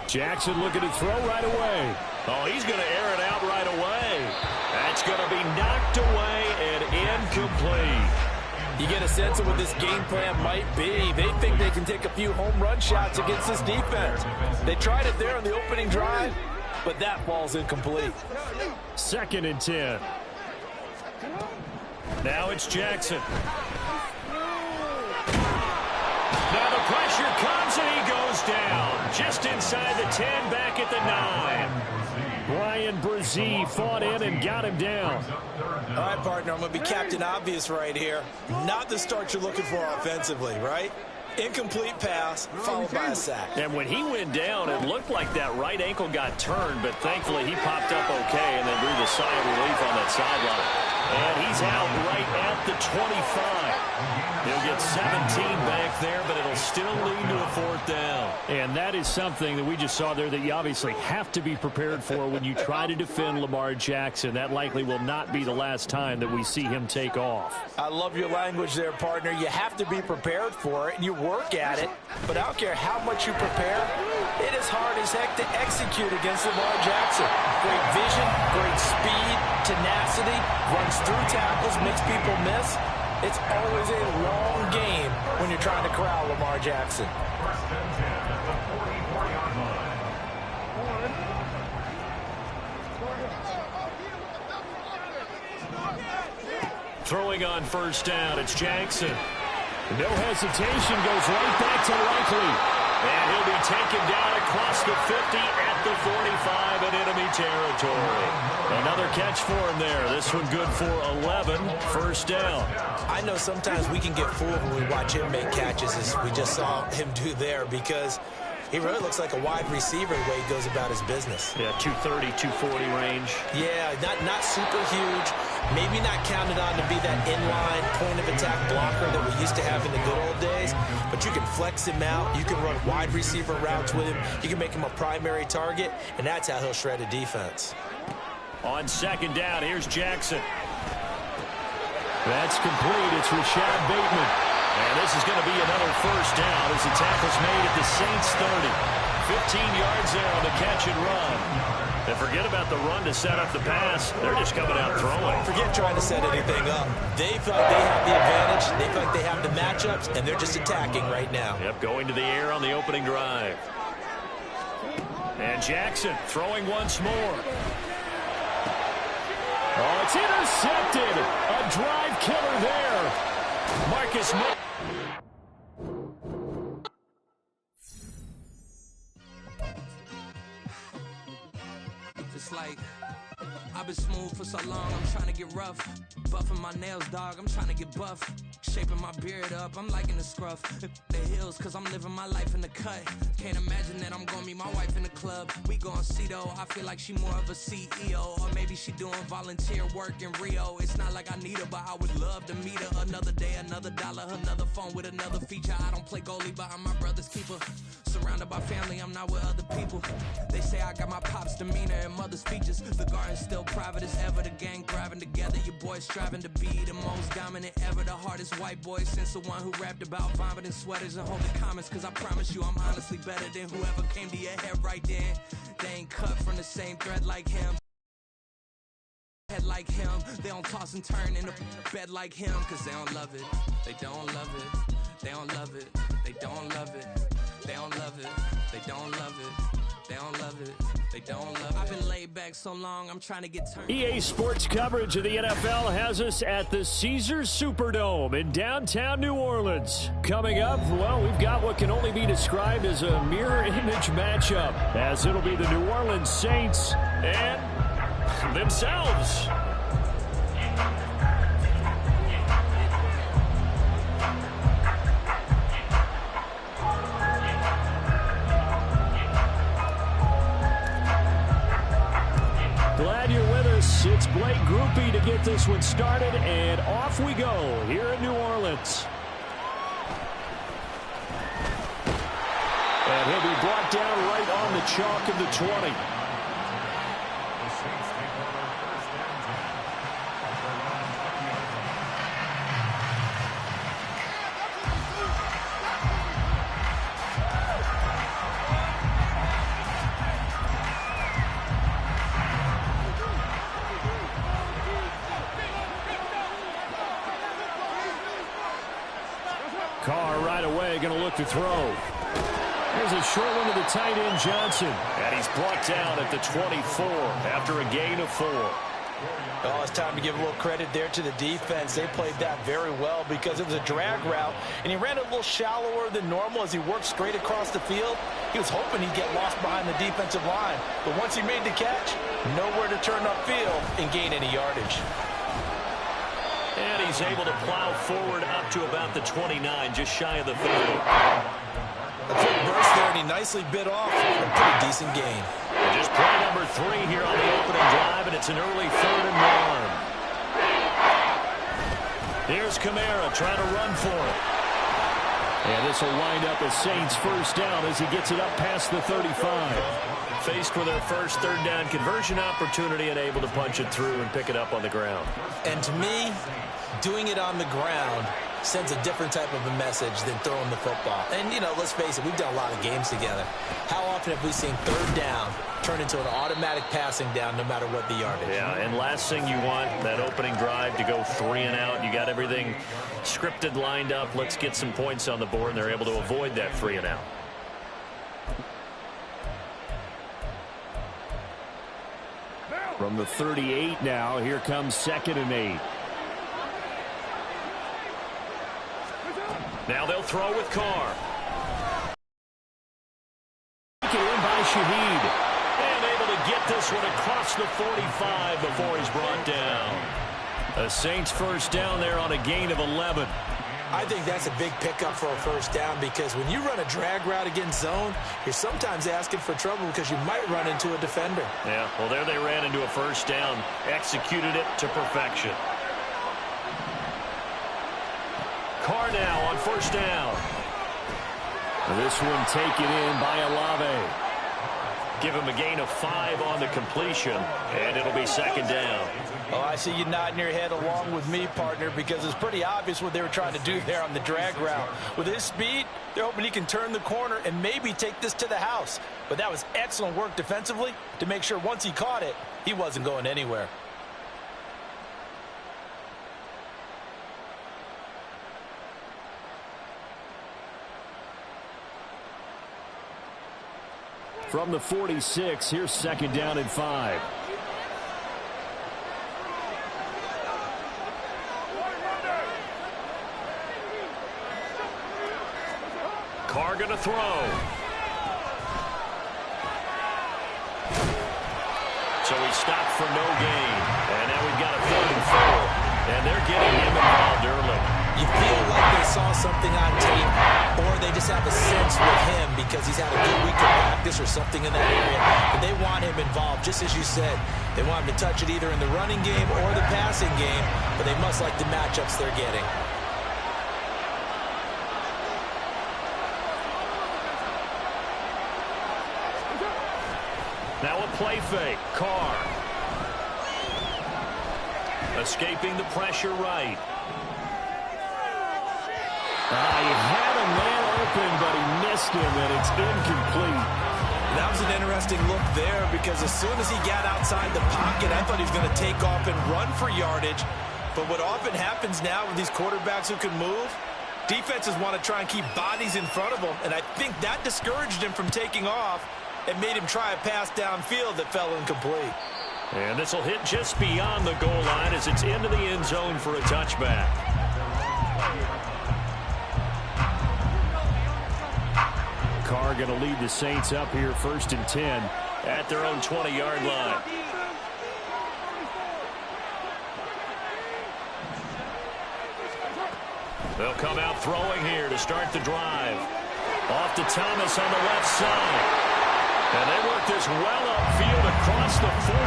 Jackson looking to throw right away. Oh, he's going to air it out right away. That's going to be knocked away and incomplete. You get a sense of what this game plan might be. They think they can take a few home run shots against this defense. They tried it there on the opening drive, but that ball's incomplete. 2nd and 10. Now it's Jackson. Now the pressure comes and he goes down. Just inside the 10, back at the 9. Brian Brzee fought in and got him down. All right, partner, I'm going to be Captain Obvious right here. Not the start you're looking for offensively, right? Incomplete pass, followed by a sack. And when he went down, it looked like that right ankle got turned, but thankfully he popped up okay and then breathed a sigh of relief on that sideline. And he's out right at the 25. He'll get 17 back there, but it'll still lead to a 4th down. And that is something that we just saw there that you obviously have to be prepared for when you try to defend Lamar Jackson. That likely will not be the last time that we see him take off. I love your language there, partner. You have to be prepared for it, and you work at it. But I don't care how much you prepare, it is hard as heck to execute against Lamar Jackson. Great vision, great speed, tenacity, runs through tackles, makes people miss. It's always a long game when you're trying to corral Lamar Jackson. Throwing on 1st down, it's Jackson. No hesitation, goes right back to Likely. And he'll be taken down across the 50 at the 45 in enemy territory. Another catch for him there. This one good for 11. 1st down. I know sometimes we can get fooled when we watch him make catches, as we just saw him do there, because he really looks like a wide receiver the way he goes about his business. Yeah, 230, 240 range. Yeah, not super huge. Maybe not counted on to be that inline point-of-attack blocker that we used to have in the good old days. But you can flex him out. You can run wide receiver routes with him. You can make him a primary target, and that's how he'll shred a defense. On 2nd down, here's Jackson. That's complete. It's Rashad Bateman. And this is going to be another 1st down as the tackle's made at the Saints 30. 15 yards there on the catch and run. And forget about the run to set up the pass. They're just coming out throwing. Forget trying to set anything up. They feel like they have the advantage. They feel like they have the matchups, and they're just attacking right now. Yep, going to the air on the opening drive. And Jackson throwing once more. Oh, it's intercepted. A drive killer there. Marcus Just like I've been smooth for so long, I'm trying to get rough. Buffing my nails, dog, I'm trying to get buff. Shaping my beard up, I'm liking the scruff. The hills, cause I'm living my life in the cut. Can't imagine that I'm gonna meet my wife in the club. We gon' see though, I feel like she more of a CEO. Or maybe she doing volunteer work in Rio. It's not like I need her, but I would love to meet her. Another day, another dollar, another phone with another feature. I don't play goalie, but I'm my brother's keeper. Surrounded by family, I'm not with other people. They say I got my pop's demeanor and mother's features. The garden's still private as ever. The gang thriving together. Your boys striving to be the most dominant ever. The hardest white boy since the one who rapped about vomiting sweaters and holding comments. Cause I promise you I'm honestly better than whoever came to your head right then. They ain't cut from the same thread like him. Head like him. They don't toss and turn in the bed like him. Cause they don't love it. They don't love it. They don't love it. They don't love it. They don't love it. They don't love it. They don't love it. They don't love it. I've been laid back so long, I'm trying to get turned. EA Sports coverage of the NFL has us at the Caesars Superdome in downtown New Orleans. Coming up, well, we've got what can only be described as a mirror image matchup, as it'll be the New Orleans Saints and themselves. Glad you're with us. It's Blake Groupie to get this one started, and off we go here in New Orleans. And he'll be brought down right on the chalk of the 20. Carr right away going to look to throw. Here's a short one to the tight end, Johnson. And he's brought down at the 24 after a gain of 4. Oh, it's time to give a little credit there to the defense. They played that very well because it was a drag route, and he ran a little shallower than normal as he worked straight across the field. He was hoping he'd get lost behind the defensive line, but once he made the catch, nowhere to turn upfield and gain any yardage. And he's able to plow forward up to about the 29, just shy of the 30. A quick burst there, and he nicely bit off a pretty decent gain. Just play number 3 here on the opening drive, and it's an early 3rd and 1. Here's Kamara trying to run for it. And this will wind up a Saints first down as he gets it up past the 35. Faced with their first 3rd down conversion opportunity and able to punch it through and pick it up on the ground. And to me, doing it on the ground sends a different type of a message than throwing the football. And, you know, let's face it, we've done a lot of games together. How often have we seen 3rd down turn into an automatic passing down no matter what the yardage? Yeah, and last thing you want, that opening drive to go 3 and out. You got everything scripted, lined up. Let's get some points on the board, and they're able to avoid that 3 and out. From the 38 now, here comes 2nd and 8. Now they'll throw with Carr. Taken in by Shaheed. And able to get this one across the 45 before he's brought down. A Saints first down there on a gain of 11. I think that's a big pickup for a first down because when you run a drag route against zone, you're sometimes asking for trouble because you might run into a defender. Yeah, well, there they ran into a first down, executed it to perfection. Carr now on first down. This one taken in by Olave. Give him a gain of 5 on the completion, and it'll be 2nd down. Oh, I see you nodding your head along with me, partner, because it's pretty obvious what they were trying to do there on the drag route. With his speed, they're hoping he can turn the corner and maybe take this to the house. But that was excellent work defensively to make sure once he caught it, he wasn't going anywhere. From the 46, here's 2nd down and 5. Carr going to throw. So he stopped for no gain. And now we've got a 3rd and 4. And they're getting him involved early. You feel like they saw something on tape, or they just have a sense with him because he's had a good week of practice or something in that area. But they want him involved, just as you said. They want him to touch it either in the running game or the passing game, but they must like the matchups they're getting. Now a play fake. Carr. Escaping the pressure right. He had a man open, but he missed him, and it's incomplete. That was an interesting look there because as soon as he got outside the pocket, I thought he was going to take off and run for yardage. But what often happens now with these quarterbacks who can move, defenses want to try and keep bodies in front of them, and I think that discouraged him from taking off and made him try a pass downfield that fell incomplete. And this will hit just beyond the goal line as it's into the end zone for a touchback. Carr going to lead the Saints up here 1st and 10 at their own 20-yard line. They'll come out throwing here to start the drive. Off to Thomas on the left side. And they work this well upfield across the 45.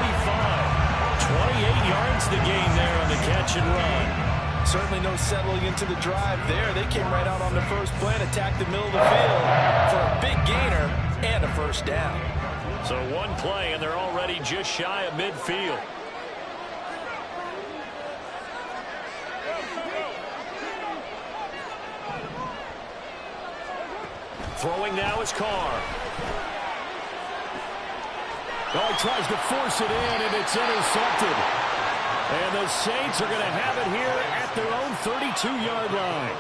28 yards the gain there on the catch and run. Certainly no settling into the drive there. They came right out on the first play and attacked the middle of the field for a big gainer and a first down. So one play, and they're already just shy of midfield. Throwing now is Carr. Oh, he tries to force it in, and it's intercepted. And the Saints are going to have it here at their own 32-yard line.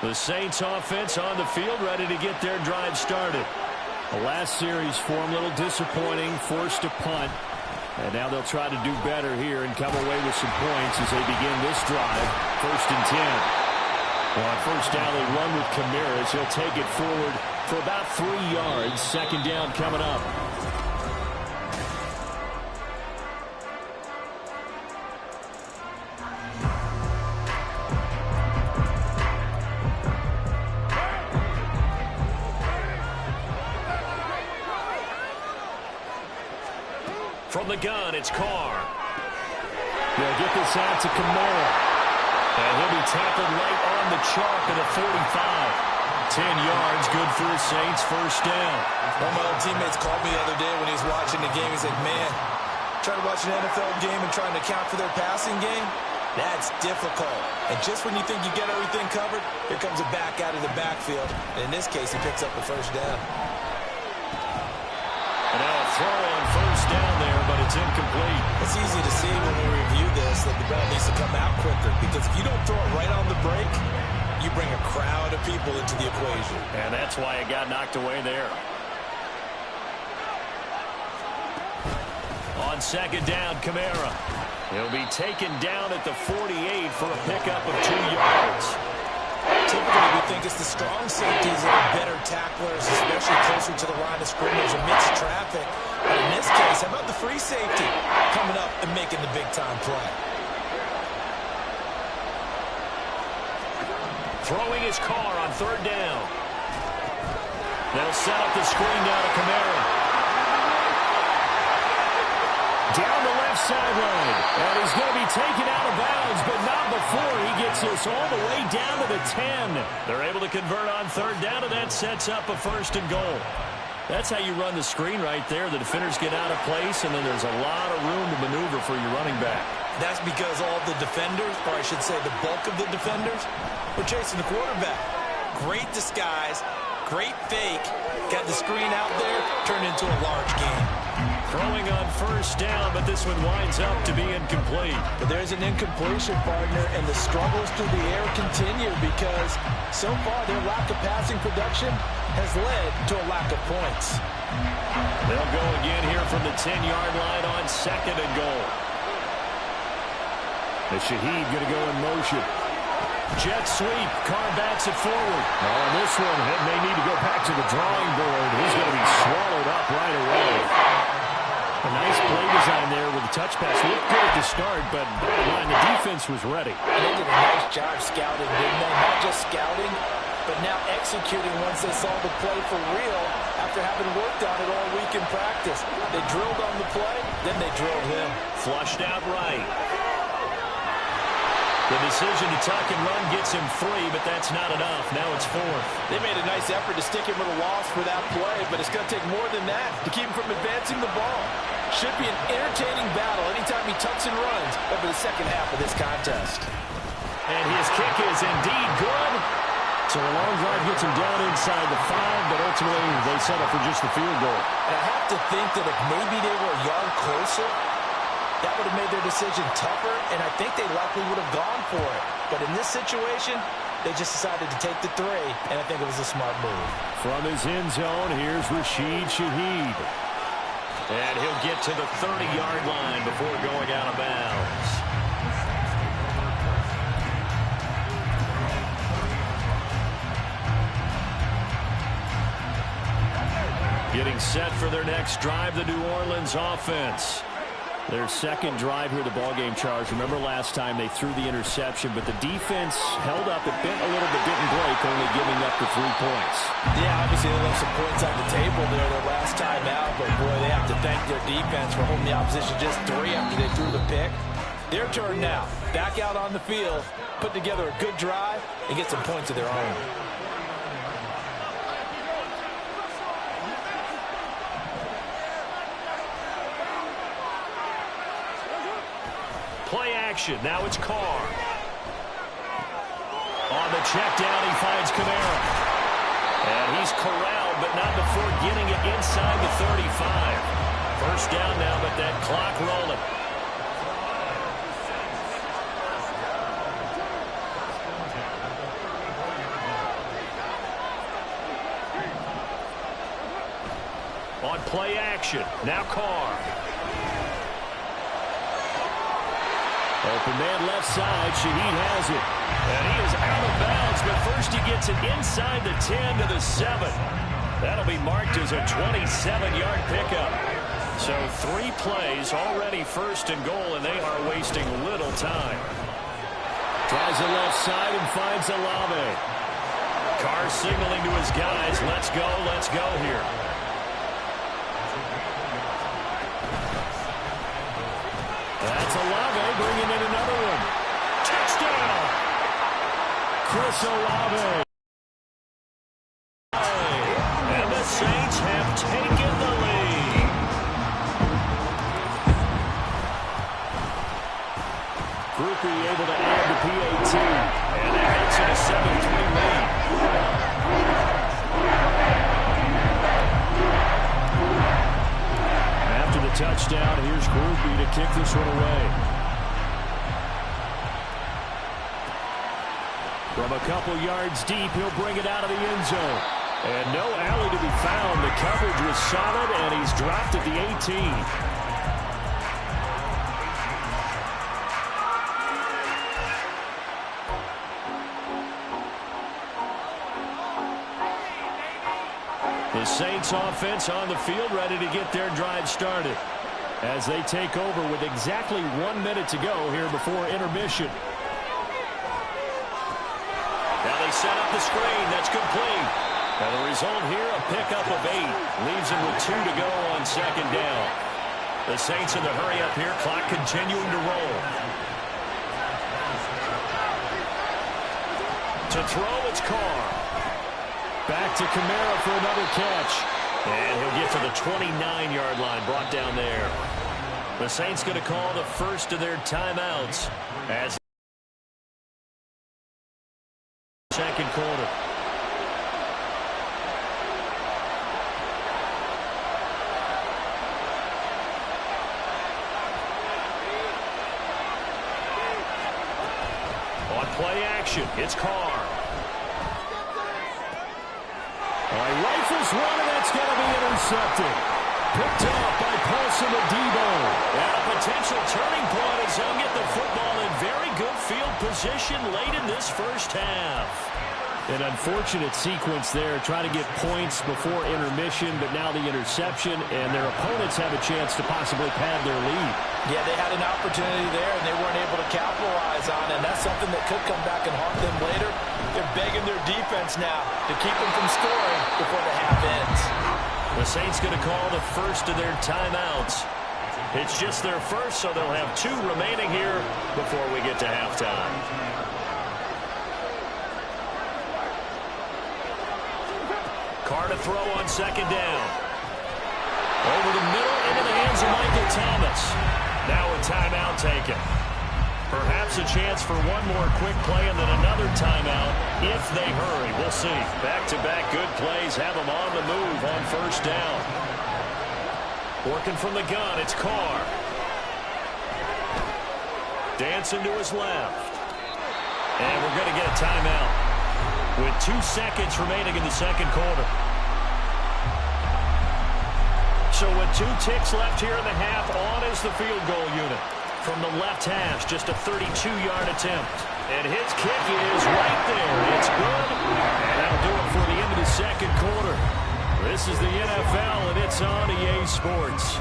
The Saints offense on the field, ready to get their drive started. The last series for them, a little disappointing, forced to punt. And now they'll try to do better here and come away with some points as they begin this drive. 1st and 10. Well, on first down, they run with Kamara. He'll take it forward for about 3 yards. 2nd down coming up. From the gun, it's Carr. They'll get this out to Kamara. And he'll be tackled right on the chalk at the 45. 10 yards, good for the Saints, 1st down. One of my old teammates called me the other day when he was watching the game. He's like, man, trying to watch an NFL game and trying to account for their passing game, that's difficult. And just when you think you get everything covered, here comes a back out of the backfield. And in this case, he picks up the 1st down. And now a throw on 1st down there, but it's incomplete. It's easy to see when we review this that the ball needs to come out quicker, because if you don't throw it right on the break, you bring a crowd of people into the equation. And that's why it got knocked away there. On 2nd down, Kamara. He'll be taken down at the 48 for a pickup of 2 yards. Typically, we think it's the strong safeties that are better tacklers, especially closer to the line of scrimmage amidst traffic. But in this case, how about the free safety coming up and making the big-time play? Throwing his Carr on 3rd down. They'll set up the screen down to Kamara. Down the left sideline. And he's going to be taken out of bounds, but not before he gets this all the way down to the 10. They're able to convert on 3rd down, and that sets up a 1st and goal. That's how you run the screen right there. The defenders get out of place, and then there's a lot of room to maneuver for your running back. That's because all the defenders, or I should say the bulk of the defenders, were chasing the quarterback. Great disguise, great fake. Got the screen out there, turned into a large game. Throwing on 1st down, but this one winds up to be incomplete. But there's an incompletion, partner, and the struggles through the air continue because so far their lack of passing production has led to a lack of points. They'll go again here from the 10-yard line on 2nd and goal. The Shaheed going to go in motion. Jet sweep. Carr backs it forward. On this one, it may need to go back to the drawing board. He's going to be swallowed up right away. A nice play design there with the touch pass. Looked good at the start, but bottom line, the defense was ready. They did a nice job scouting, didn't they? Not just scouting, but now executing once they saw the play for real after having worked on it all week in practice. They drilled on the play, then they drilled him. Flushed out right. The decision to tuck and run gets him 3, but that's not enough. Now it's 4th. They made a nice effort to stick him with a loss for that play, but it's going to take more than that to keep him from advancing the ball. Should be an entertaining battle anytime he tucks and runs over the second half of this contest. And his kick is indeed good. So a long drive gets him down inside the 5, but ultimately they settle for just the field goal. And I have to think that if maybe they were a yard closer, that would have made their decision tougher, and I think they likely would have gone for it. But in this situation, they just decided to take the 3, and I think it was a smart move. From his end zone, here's Rashid Shaheed. And he'll get to the 30-yard line before going out of bounds. Getting set for their next drive, the New Orleans offense. Their second drive here, the ballgame charge. Remember last time they threw the interception, but the defense held up. It bent a little, but didn't break, only giving up the 3 points. Yeah, obviously they left some points on the table there their last time out, but boy, they have to thank their defense for holding the opposition just 3 after they threw the pick. Their turn now. Back out on the field, put together a good drive, and get some points of their own. Play action. Now it's Carr. On the check down, he finds Kamara. And he's corralled, but not before getting it inside the 35. First down now, but that clock rolling. Play action. Now Carr. Open man left side. Shaheed has it. And he is out of bounds, but first he gets it inside the 10 to the 7. That'll be marked as a 27-yard pickup. So 3 plays, already first and goal, and they are wasting little time. Tries the left side and finds Olave. Carr signaling to his guys, let's go here. That's Olave bringing in another one. Touchdown! Chris Olave. And the Saints have taken the lead. Groupie able to add the PAT. And that makes it a 7-3 lead. After the touchdown, here's Groupie to kick this one away. From a couple yards deep, he'll bring it out of the end zone. And no alley to be found. The coverage was solid, and he's dropped at the 18. The Saints offense on the field, ready to get their drive started as they take over with exactly 1 minute to go here before intermission. Now they set up the screen. That's complete. And the result here, a pickup of 8. Leaves him with 2 to go on second down. The Saints in the hurry up here. Clock continuing to roll. To throw, it's Carr. Back to Kamara for another catch. And he'll get to the 29-yard line, brought down there. The Saints going to call the first of their timeouts as second quarter. On play action, it's Carr. Rifles one, and that's going to be intercepted. Picked off by Paulson Adebo. And a potential turning point as they'll get the football in very good field position late in this first half. An unfortunate sequence there, trying to get points before intermission, but now the interception, and their opponents have a chance to possibly pad their lead. Yeah, they had an opportunity there, and they weren't able to capitalize on it, and that's something that could come back and haunt them later. They're begging their defense now to keep them from scoring before the half ends. The Saints going to call the first of their timeouts. It's just their first, so they'll have 2 remaining here before we get to halftime. Carr to throw on second down. Over the middle, into the hands of Michael Thomas. Now a timeout taken. Perhaps a chance for one more quick play and then another timeout if they hurry. We'll see. Back-to-back good plays have them on the move on first down. Working from the gun, it's Carr. Dancing to his left. And we're going to get a timeout with 2 seconds remaining in the second quarter. So with 2 ticks left here in the half, on is the field goal unit. From the left hash, just a 32-yard attempt. And his kick is right there. It's good. And that'll do it for the end of the second quarter. This is the NFL, and it's on EA Sports.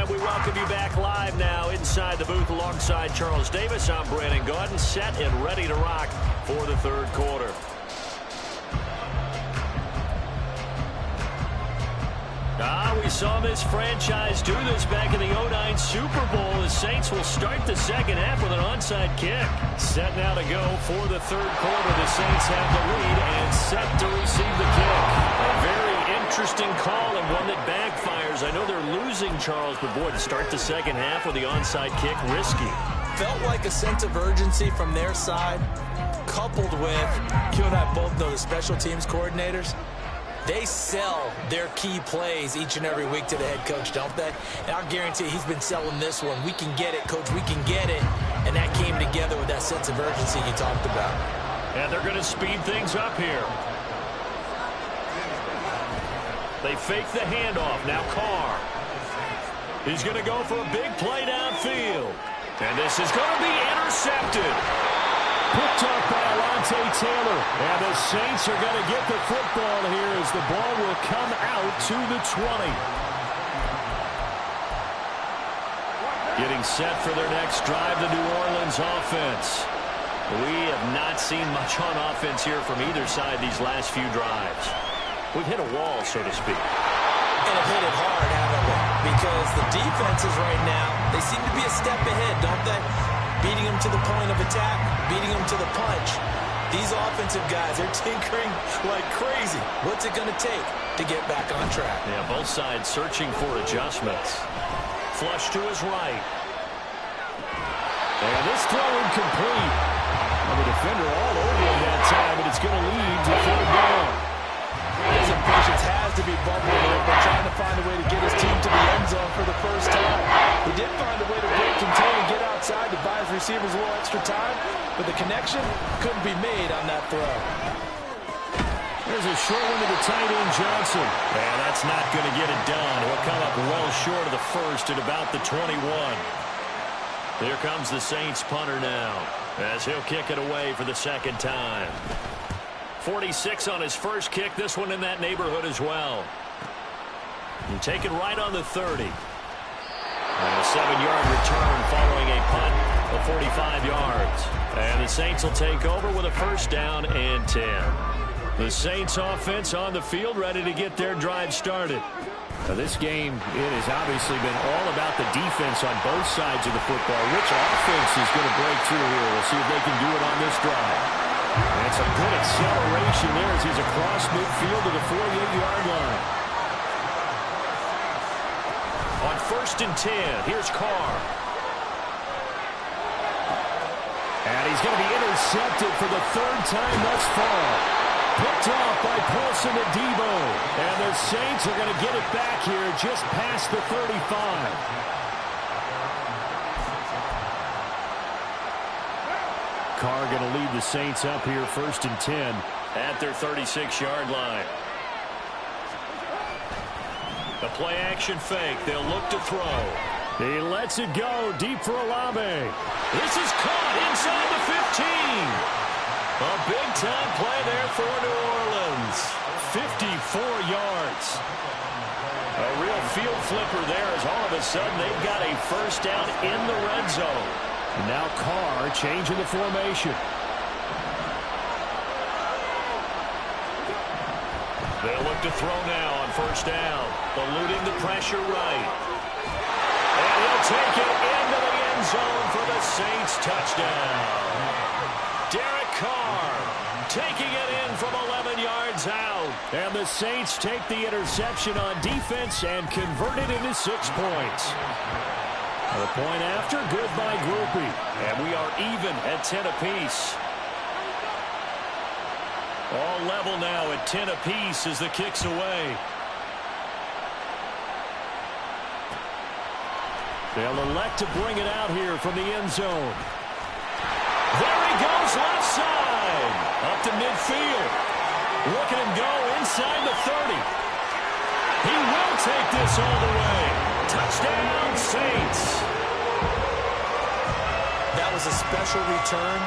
Welcome you back live now inside the booth alongside Charles Davis. I'm Brandon Gaudin, set and ready to rock for the third quarter. We saw this franchise do this back in the 09 Super Bowl. The Saints will start the second half with an onside kick. Set now to go for the third quarter. The Saints have the lead and set to receive the kick. A very interesting call and one that backfires. I know they're losing, Charles, but boy, to start the second half with the onside kick, risky. Felt like a sense of urgency from their side, coupled with, you and I both know the special teams coordinators. They sell their key plays each and every week to the head coach, don't they? And I'll guarantee he's been selling this one. We can get it, coach. We can get it. And that came together with that sense of urgency you talked about. And they're going to speed things up here. They fake the handoff. Now Carr. He's going to go for a big play downfield. And this is going to be intercepted. Picked up by Alontae Taylor. And the Saints are going to get the football here as the ball will come out to the 20. Getting set for their next drive, the New Orleans offense. We have not seen much on offense here from either side these last few drives. We've hit a wall, so to speak. And have hit it hard, haven't we? Because the defenses right now, they seem to be a step ahead, don't they? Beating them to the point of attack, beating them to the punch. These offensive guys, they're tinkering like crazy. What's it going to take to get back on track? Yeah, both sides searching for adjustments. Flush to his right. And this throw incomplete. Well, the defender all over him that time, but it's going to lead to third down. His impatience has to be bubbling over, trying to find a way to get his team to the end zone for the first time. He did find a way to break contain and get outside to buy his receivers a little extra time, but the connection couldn't be made on that throw. There's a short one to the tight end, Johnson. And that's not going to get it done. He'll come up well short of the first at about the 21. Here comes the Saints punter now, as he'll kick it away for the second time. 46 on his first kick. This one in that neighborhood as well. And take it right on the 30. And a 7-yard return following a punt of 45 yards. And the Saints will take over with a first down and 10. The Saints offense on the field, ready to get their drive started. Now this game, it has obviously been all about the defense on both sides of the football. Which offense is going to break through here? We'll see if they can do it on this drive. And some good acceleration there as he's across midfield to the 48-yard line. On 1st and 10, here's Carr. And he's going to be intercepted for the third time thus far. Picked off by Paulson Adebo. And the Saints are going to get it back here just past the 35. Carr going to lead the Saints up here 1st and 10 at their 36-yard line. The play action fake. They'll look to throw. He lets it go deep for Olave. This is caught inside the 15. A big-time play there for New Orleans. 54 yards. A real field flipper there as all of a sudden they've got a first down in the red zone. And now Carr changing the formation. They'll look to throw now on first down. Eluding the pressure right. And he'll take it into the end zone for the Saints touchdown. Derek Carr taking it in from 11 yards out. And the Saints take the interception on defense and convert it into 6 points. The point after, good by Groupie. And we are even at 10 apiece. All level now at 10 apiece as the kick's away. They'll elect to bring it out here from the end zone. There he goes left side. Up to midfield. Look at him go inside the 30. He will take this all the way. Touchdown, Saints. That was a special return,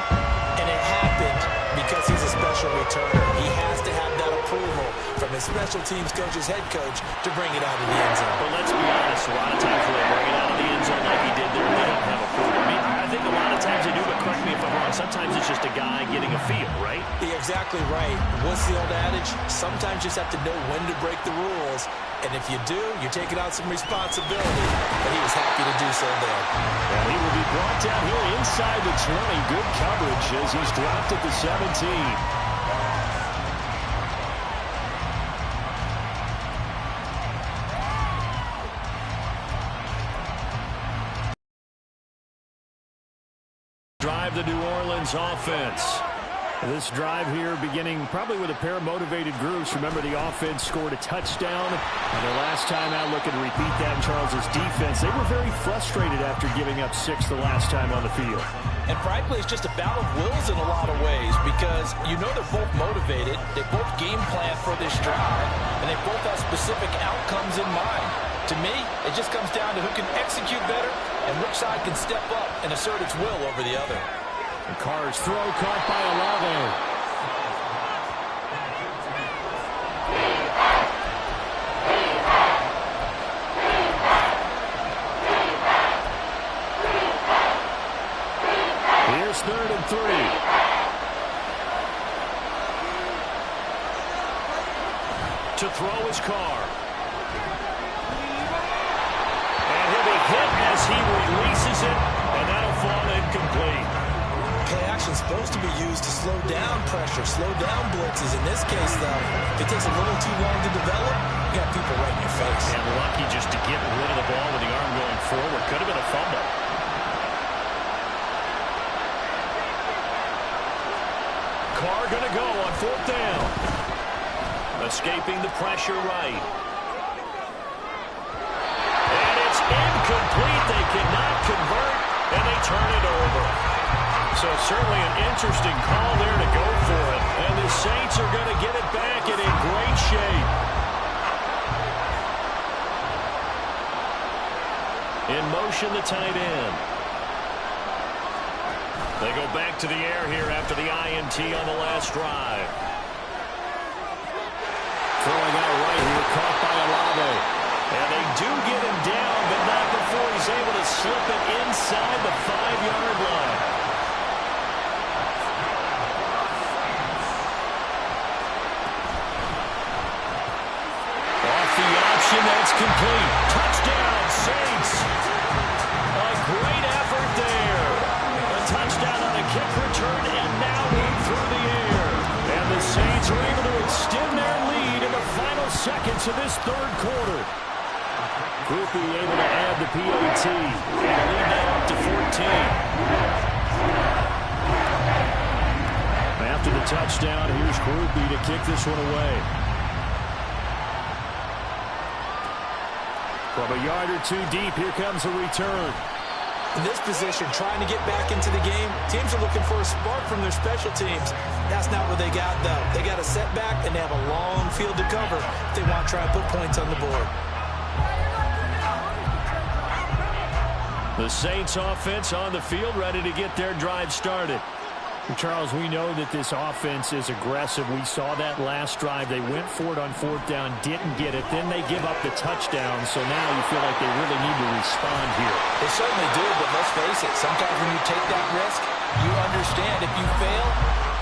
and it happened because he's a special returner. He has to have that approval from his special teams coach's head coach to bring it out of the end zone. But let's be honest, a lot of times when they bring it out of the end zone like he did there, they don't have approval. I mean, I think a lot of times they do, but correct me if I'm wrong. Sometimes it's just a guy getting a feel, right? You're exactly right. What's the old adage? Sometimes you just have to know when to break the rules. And if you do, you're taking on some responsibility. And he was happy to do so there. And he will be brought down here inside the 20. Good coverage as he's dropped at the 17. Drive the New Orleans offense. This drive here beginning probably with a pair of motivated groups. Remember, the offense scored a touchdown. And their last time out, looking to repeat that in Charles's defense. They were very frustrated after giving up 6 the last time on the field. And frankly, it's just a battle of wills in a lot of ways because you know they're both motivated. They both game plan for this drive, and they both have specific outcomes in mind. To me, it just comes down to who can execute better and which side can step up and assert its will over the other. And Carr's throw caught by Olave. Here's 3rd and 3. To throw his Carr. And he'll be hit as he releases it, and that'll fall incomplete. Play action is supposed to be used to slow down pressure, slow down blitzes. In this case, though, if it takes a little too long to develop, you got people right in your face. And lucky just to get rid of the ball with the arm going forward. Could have been a fumble. Carr going to go on 4th down. Escaping the pressure right. And it's incomplete. They cannot convert, and they turn it over. So certainly an interesting call there to go for it. And the Saints are going to get it back and in great shape. In motion, the tight end. They go back to the air here after the INT on the last drive. Throwing out right here, caught by Olave. And they do get him down, but not before he's able to slip it inside the 5-yard line. Off the option, that's complete. Touchdown, Saints. A great effort there. A touchdown on a kick return, and now one through the air. And the Saints are able to extend their lead in the final seconds of this 3rd quarter. Groupie able to add the PAT. And the lead now up to 14. After the touchdown, here's Groupie to kick this one away. From a yard or 2 deep, here comes a return. In this position, trying to get back into the game, teams are looking for a spark from their special teams. That's not what they got, though. They got a setback, and they have a long field to cover if they want to try and put points on the board. The Saints offense on the field, ready to get their drive started. Charles, we know that this offense is aggressive. We saw that last drive. They went for it on 4th down, didn't get it. Then they give up the touchdown. So now you feel like they really need to respond here. They certainly do, but let's face it. Sometimes when you take that risk, you understand if you fail,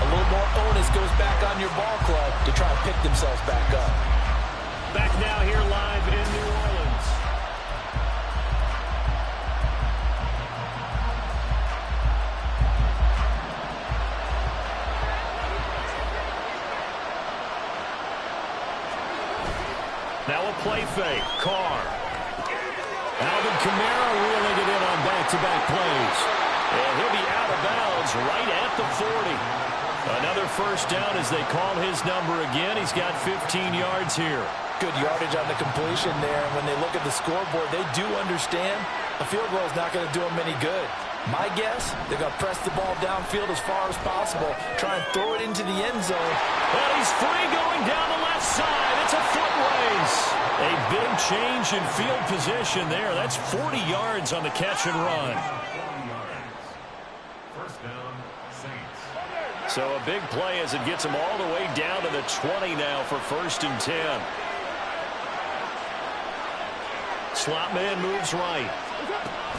a little more onus goes back on your ball club to try and pick themselves back up. Back now here live in New Orleans. Now a play fake. Carr. Alvin Kamara reeling it in on back-to-back plays. And he'll be out of bounds right at the 40. Another 1st down as they call his number again. He's got 15 yards here. Good yardage on the completion there. And when they look at the scoreboard, they do understand a field goal is not going to do them any good. My guess, they're going to press the ball downfield as far as possible, try and throw it into the end zone. And he's free going down the left side. It's a foot race. A big change in field position there. That's 40 yards on the catch and run. So a big play as it gets him all the way down to the 20 now for 1st and 10. Slot man moves right.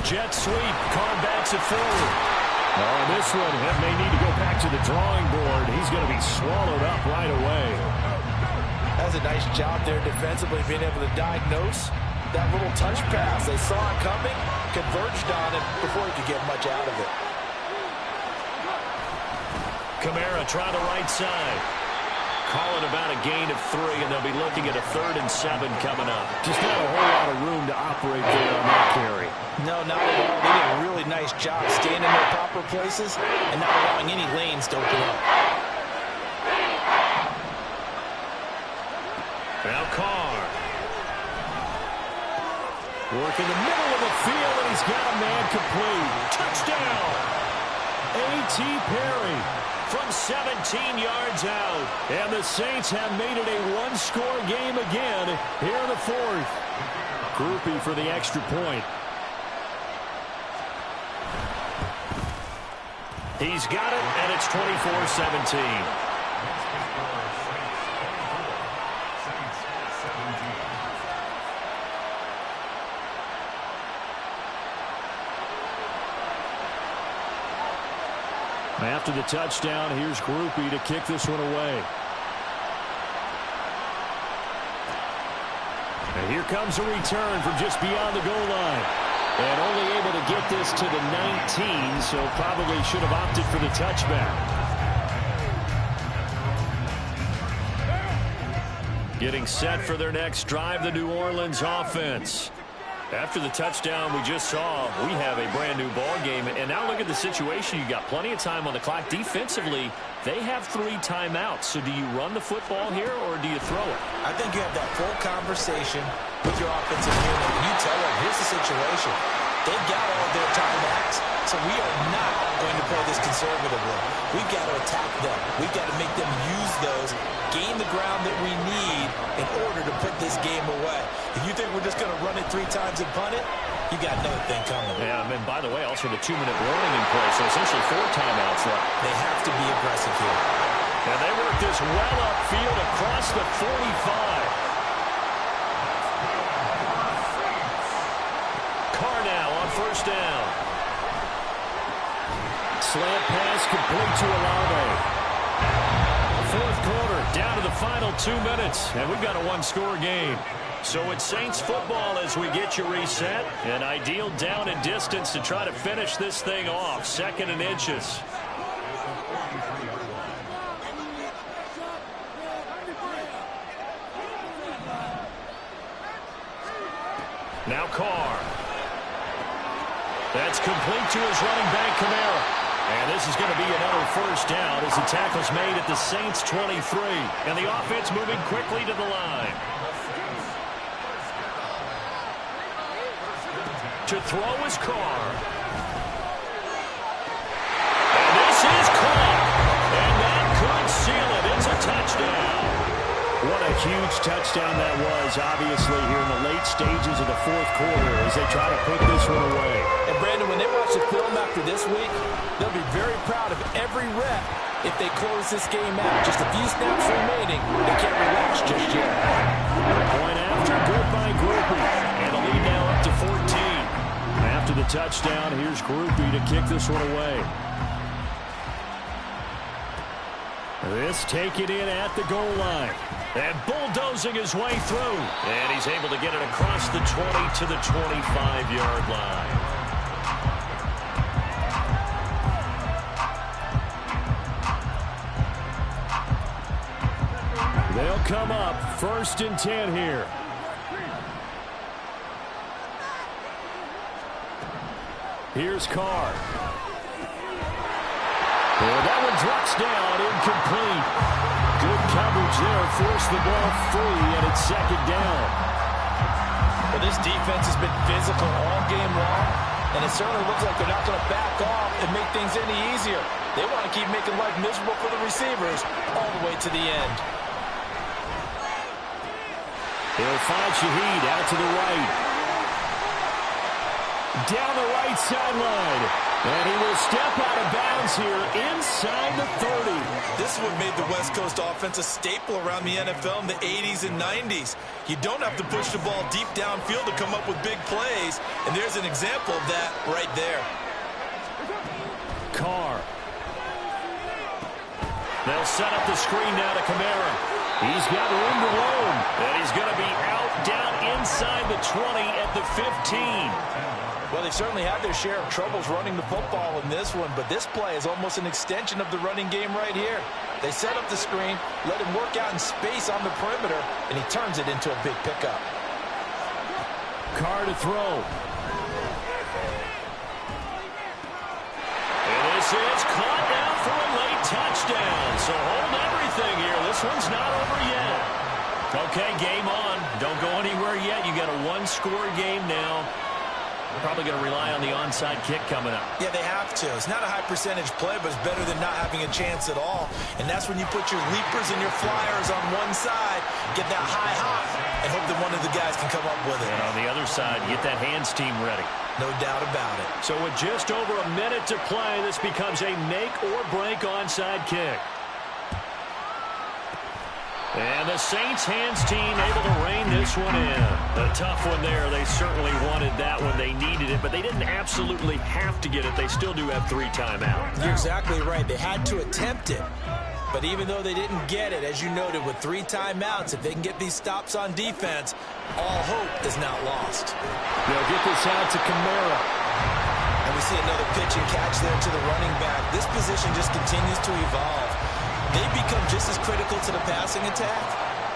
Jet sweep. Carr backs it forward. On this one, he may need to go back to the drawing board. He's going to be swallowed up right away. That's a nice job there defensively, being able to diagnose that little touch pass. They saw it coming, converged on it before he could get much out of it. Kamara trying the right side. Calling about a gain of 3, and they'll be looking at a 3rd and 7 coming up. Just not a whole lot of room to operate there on that carry. No, not at all. They did a really nice job staying in their proper places and not allowing any lanes to open up. Now Carr. Work in the middle of the field, and he's got a man complete. Touchdown! A.T. Perry from 17 yards out. And the Saints have made it a one-score game again here in the fourth. Groupie for the extra point. He's got it, and it's 24-17. After the touchdown, here's Groupie to kick this one away. And here comes a return from just beyond the goal line. And only able to get this to the 19, so probably should have opted for the touchback. Getting set for their next drive, the New Orleans offense. After the touchdown we just saw, we have a brand new ball game. And now look at the situation. You got plenty of time on the clock. Defensively, they have 3 timeouts. So do you run the football here or do you throw it? I think you have that full conversation with your offensive unit. And you tell them, here's the situation. They've got all of their timeouts, so we are not going to play this conservatively. We've got to attack them. We've got to make them use those, gain the ground that we need in order to put this game away. If you think we're just going to run it 3 times and punt it, you got another thing coming. Yeah, and by the way, also the 2-minute warning in place, so essentially 4 timeouts left. They have to be aggressive here. And they work this well upfield across the 45. First down. Slant pass complete to Olave. Fourth quarter, down to the final 2 minutes, and we've got a one-score game. So it's Saints football as we get you reset. An ideal down and distance to try to finish this thing off. 2nd and inches. Now Carr. That's complete to his running back, Kamara. And this is going to be another first down as the tackle's made at the Saints 23. And the offense moving quickly to the line. To throw is Carr. And this is caught. And that could seal it. It's a touchdown. What a huge touchdown that was, obviously, here in the late stages of the fourth quarter as they try to put this one away. And, Brandon, when they watch the film after this week, they'll be very proud of every rep if they close this game out. Just a few snaps remaining. They can't relax just yet. Point after, good by Groupie. And the lead now up to 14. After the touchdown, here's Groupie to kick this one away. This taken in at the goal line. And bulldozing his way through. And he's able to get it across the 20 to the 25-yard line. They'll come up 1st and 10 here. Here's Carr. And that one drops down, incomplete. Good coverage there, forced the ball free, and it's 2nd down. Well, this defense has been physical all game long, and it certainly looks like they're not going to back off and make things any easier. They want to keep making life miserable for the receivers all the way to the end. They'll find Shaheed out to the right. Down the right sideline. And he will step out of bounds here inside the 30. This is what made the West Coast offense a staple around the NFL in the 80s and 90s. You don't have to push the ball deep downfield to come up with big plays. And there's an example of that right there. Carr. They'll set up the screen now to Kamara. He's got room to roam. And he's going to be out down inside the 20 at the 15. Well, they certainly had their share of troubles running the football in this one, but this play is almost an extension of the running game right here. They set up the screen, let him work out in space on the perimeter, and he turns it into a big pickup. Carr to throw. And this is caught now for a late touchdown. So hold everything here. This one's not over yet. Okay, game on. Don't go anywhere yet. You got a one-score game now. They're probably going to rely on the onside kick coming up. Yeah, they have to. It's not a high-percentage play, but it's better than not having a chance at all. And that's when you put your leapers and your flyers on one side, get that high hop, and hope that one of the guys can come up with it. And on the other side, get that hands team ready. No doubt about it. So with just over a minute to play, this becomes a make-or-break onside kick. And the Saints hands team able to rein this one in. A tough one there. They certainly wanted that one. They needed it, but they didn't absolutely have to get it. They still do have 3 timeouts. You're exactly right. They had to attempt it. But even though they didn't get it, as you noted, with 3 timeouts, if they can get these stops on defense, all hope is not lost. They'll get this out to Kamara. And we see another pitch and catch there to the running back. This position just continues to evolve. They become just as critical to the passing attack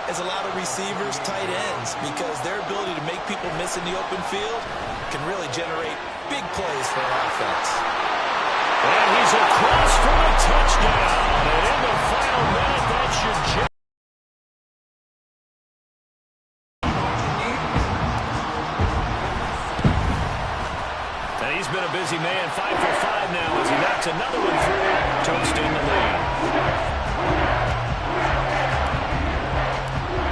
as a lot of receivers, tight ends, because their ability to make people miss in the open field can really generate big plays for an offense. And he's across for a touchdown. And in the final minute, that should and he's been a busy man, 5 for 5 now as he knocks another one through to extend the lead.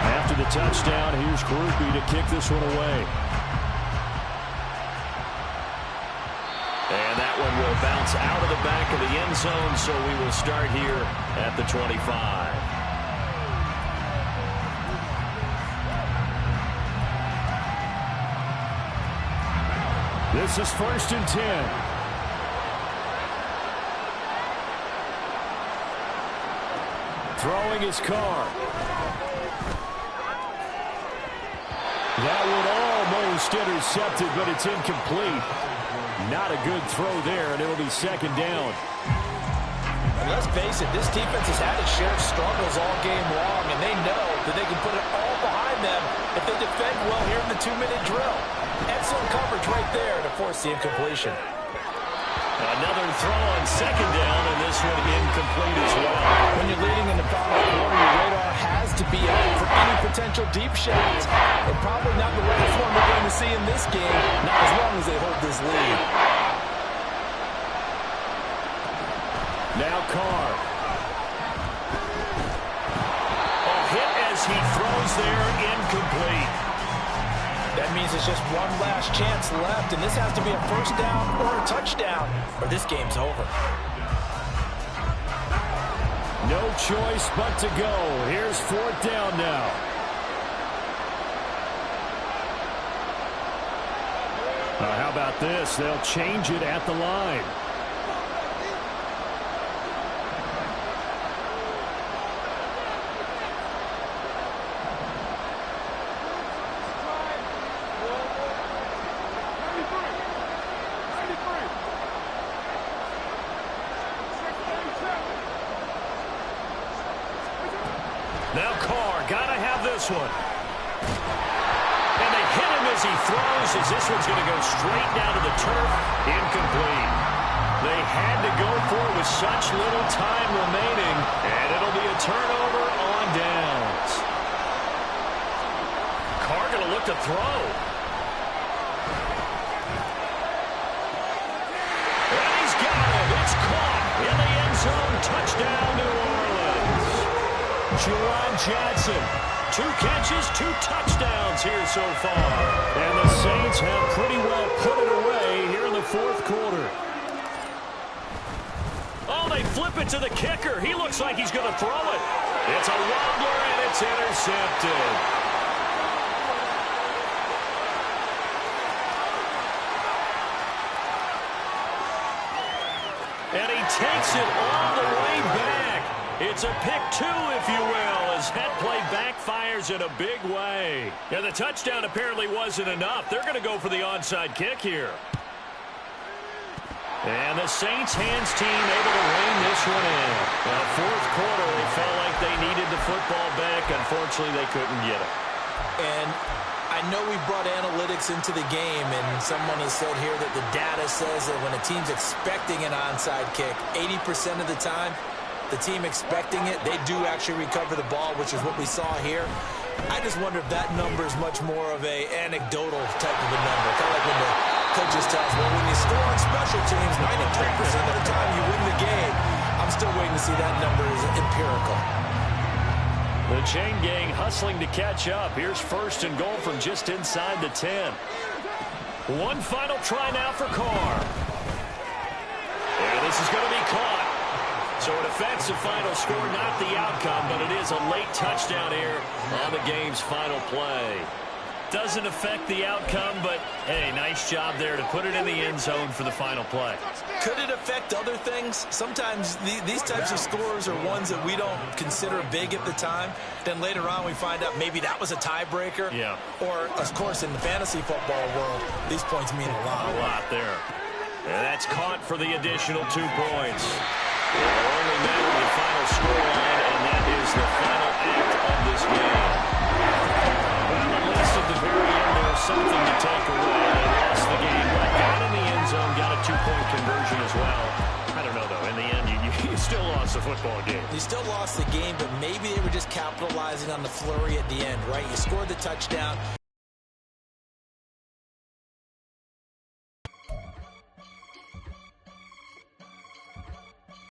After the touchdown, here's Groupie to kick this one away. And that one will bounce out of the back of the end zone, so we will start here at the 25. This is 1st and 10. Throwing his car. That one almost intercepted, but it's incomplete. Not a good throw there, and it'll be 2nd down. And let's face it, this defense has had its share of struggles all game long, and they know that they can put it all behind them if they defend well here in the 2-minute drill. Excellent coverage right there to force the incompletion. Another throw on 2nd down, and this one incomplete as well. When you're leading in the final quarter, your radar has to be out for any potential deep shots. But probably not the rare form we're going to see in this game, not as long as they hold this lead. Now Carr. A hit as he throws there, incomplete. That means it's just one last chance left, and this has to be a 1st down or a touchdown, or this game's over. No choice but to go. Here's 4th down now. How about this? They'll change it at the line. Now Carr, gotta have this one. And they hit him as he throws, as this one's going to go straight down to the turf. Incomplete. They had to go for it with such little time remaining, and it'll be a turnover on downs. Carr going to look to throw. And he's got it. It's caught in the end zone. Touchdown, New Orleans. Juwan Johnson, 2 catches, 2 touchdowns here so far. And the Saints have pretty well put it away here in the 4th quarter. Oh, they flip it to the kicker. He looks like he's going to throw it. It's a wobbler, and it's intercepted. And he takes it all the way back. It's a pick 2, if you will, as that play backfires in a big way. And the touchdown apparently wasn't enough. They're going to go for the onside kick here. And the Saints hands team able to rein this one in. Well, 4th quarter, they felt like they needed the football back. Unfortunately, they couldn't get it. And I know we brought analytics into the game, and someone has said here that the data says that when a team's expecting an onside kick, 80% of the time, the team expecting it, they do actually recover the ball, which is what we saw here. I just wonder if that number is much more of a anecdotal type of a number. Kind of like when the coaches tell us, well, when you score on special teams, 93% of the time you win the game. I'm still waiting to see that number is empirical. The chain gang hustling to catch up. Here's first and goal from just inside the 10. One final try now for Carr. And this is going to be caught. So it affects the final score, not the outcome, but it is a late touchdown here on the game's final play. Doesn't affect the outcome, but, hey, nice job there to put it in the end zone for the final play. Could it affect other things? Sometimes these types of scores are ones that we don't consider big at the time. Then later on we find out maybe that was a tiebreaker. Yeah. Or, of course, in the fantasy football world, these points mean a lot. A lot there. And that's caught for the additional 2 points. It will only matter the final scoreline, and that is the final act of this game. Well, at least at the very end, there was something to take away. They lost the game, but got in the end zone, got a 2-point conversion as well. I don't know, though. In the end, you still lost the football game. You still lost the game, but maybe they were just capitalizing on the flurry at the end, right? You scored the touchdown.